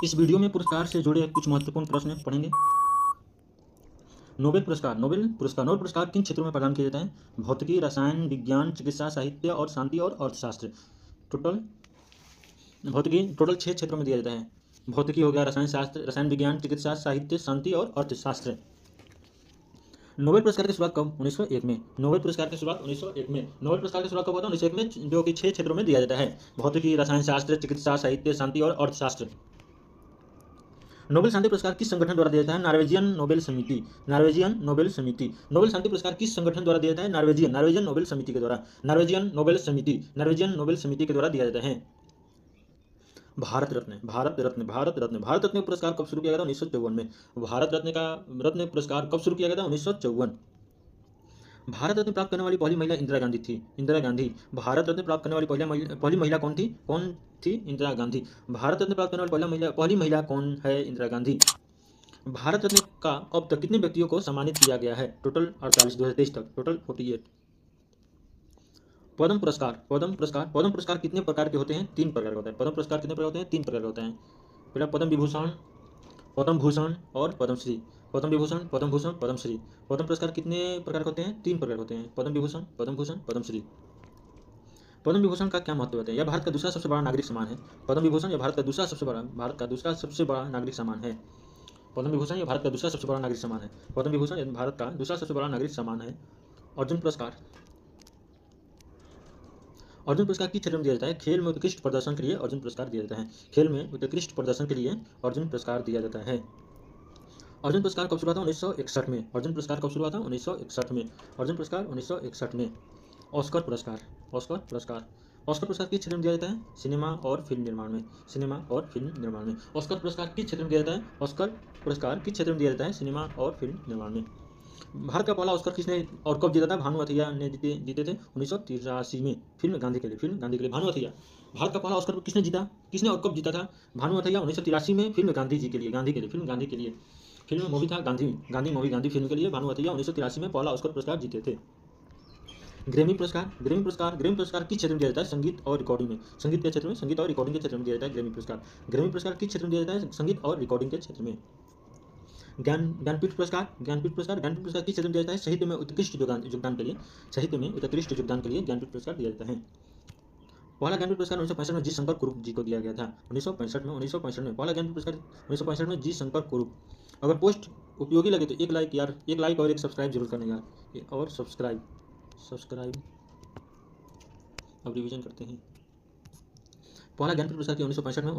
इस वीडियो में पुरस्कार से जुड़े कुछ महत्वपूर्ण प्रश्न पढ़ेंगे। नोबेल पुरस्कार नोबेल पुरस्कार किन क्षेत्रों में प्रदान किया जाता है? भौतिकी, रसायन विज्ञान, चिकित्सा, साहित्य और शांति और अर्थशास्त्र। टोटल 6 क्षेत्रों में दिया जाता है। भौतिकी हो गया, रसायन शास्त्र, रसायन विज्ञान, चिकित्सा, साहित्य, शांति और अर्थशास्त्र। नोबेल पुरस्कार की शुरुआत कब? 1901 में। नोबेल पुरस्कार की शुरुआत 1901 में। नोबेल पुरस्कार की शुरुआत कब होता है? 1901 में, जो कि 6 क्षेत्रों में दिया जाता है। भौतिकी, रसायन शास्त्र, चिकित्सा, साहित्य, शांति और अर्थशास्त्र। नोबेल शांति पुरस्कार किस संगठन द्वारा दिया जाता है? नॉर्वेजियन नोबेल समिति। नोबेल शांति पुरस्कार किस संगठन द्वारा दिया जाता है? नॉर्वेजियन नोबेल समिति के द्वारा। नॉर्वेजियन नोबेल समिति के द्वारा दिया जाता है। भारत रत्न पुरस्कार कब शुरू किया गया था? 1954 में। भारत रत्न पुरस्कार कब शुरू किया गया था? 1954। भारत रत्न प्राप्त करने वाली पहली महिला इंदिरा गांधी थी। भारत रत्न प्राप्त करने वाली पहली महिला कौन थी? इंदिरा गांधी। भारत रत्न प्राप्त करने वाली पहली महिला कौन है? इंदिरा गांधी। भारत रत्न का अब तक कितने व्यक्तियों को सम्मानित किया गया है? टोटल 48, 2023 तक टोटल 48। पद्म पुरस्कार कितने प्रकार के होते हैं? 3 प्रकार के होते हैं। पद्म पुरस्कार कितने प्रकार होते हैं? 3 प्रकार के होते हैं। पहला पद्म विभूषण, पद्म भूषण और पद्मश्री। पद्म विभूषण, पद्म भूषण, पद्मश्री। पद्म पुरस्कार कितने प्रकार के होते हैं? 3 प्रकार के होते हैं। पद्म विभूषण, पद्म भूषण, पद्मश्री। पद्म विभूषण का क्या महत्व होता है? यह भारत का दूसरा सबसे बड़ा नागरिक सम्मान है। पद्म विभूषण यह भारत का दूसरा सबसे बड़ा नागरिक सम्मान है। पद्म विभूषण यह भारत का दूसरा सबसे बड़ा नागरिक सम्मान है। पद्म विभूषण यह भारत का दूसरा सबसे बड़ा नागरिक सम्मान है। अर्जुन पुरस्कार किस क्षेत्र में दिया जाता है? खेल में उत्कृष्ट प्रदर्शन के लिए अर्जुन पुरस्कार दिया जाता है। खेल में उत्कृष्ट प्रदर्शन के लिए अर्जुन पुरस्कार दिया जाता है। अर्जुन पुरस्कार कब शुरू हुआ था? 1961 में। अर्जुन पुरस्कार कब शुरू हुआ था? 1961 में। अर्जुन पुरस्कार 1961 में। ऑस्कर पुरस्कार किस क्षेत्र में दिया जाता है? सिनेमा और फिल्म निर्माण में। ऑस्कर पुरस्कार किस क्षेत्र में दिया जाता है? सिनेमा और फिल्म निर्माण में। भारत का पहला ऑस्कर किसने और कब जीता था? भानु अथैया ने जीते थे 1983 में, फिल्म गांधी के लिए। भानु अथैया। भारत का पहला ऑस्कर किसने और कब जीता था? भानु अथैया 1983 में, फिल्म गांधी के लिए। फिल्म मूवी था गांधी फिल्म के लिए भानु अथैया 1983 में पहला ऑस्कर पुरस्कार जीते थे। ग्रैमी पुरस्कार किस क्षेत्र में दिया जाता है? संगीत और रिकॉर्डिंग के क्षेत्र में दिया जाता है ग्रैमी पुरस्कार। ग्रैमी पुरस्कार किस क्षेत्र में दिया जाता है? संगीत और रिकॉर्डिंग के क्षेत्र में। ज्ञानपीठ पुरस्कार किस क्षेत्र में दिया जाता है? साहित्य में उत्कृष्ट योगदान के लिए ज्ञानपीठ पुरस्कार दिया जाता है। पहला ज्ञानपीठ पुरस्कार 1965 में जी शंकर कुरूप जी को दिया गया था। 1965 में पहला ज्ञानपीठ पुरस्कार 1965 में जी शंकर कुरूप। अगर पोस्ट उपयोगी लगे तो एक लाइक और एक सब्सक्राइब जरूर करना यार। और सब्सक्राइब अब रिवीजन करते हैं। पहला ज्ञानपीठ पुरस्कार 1965 में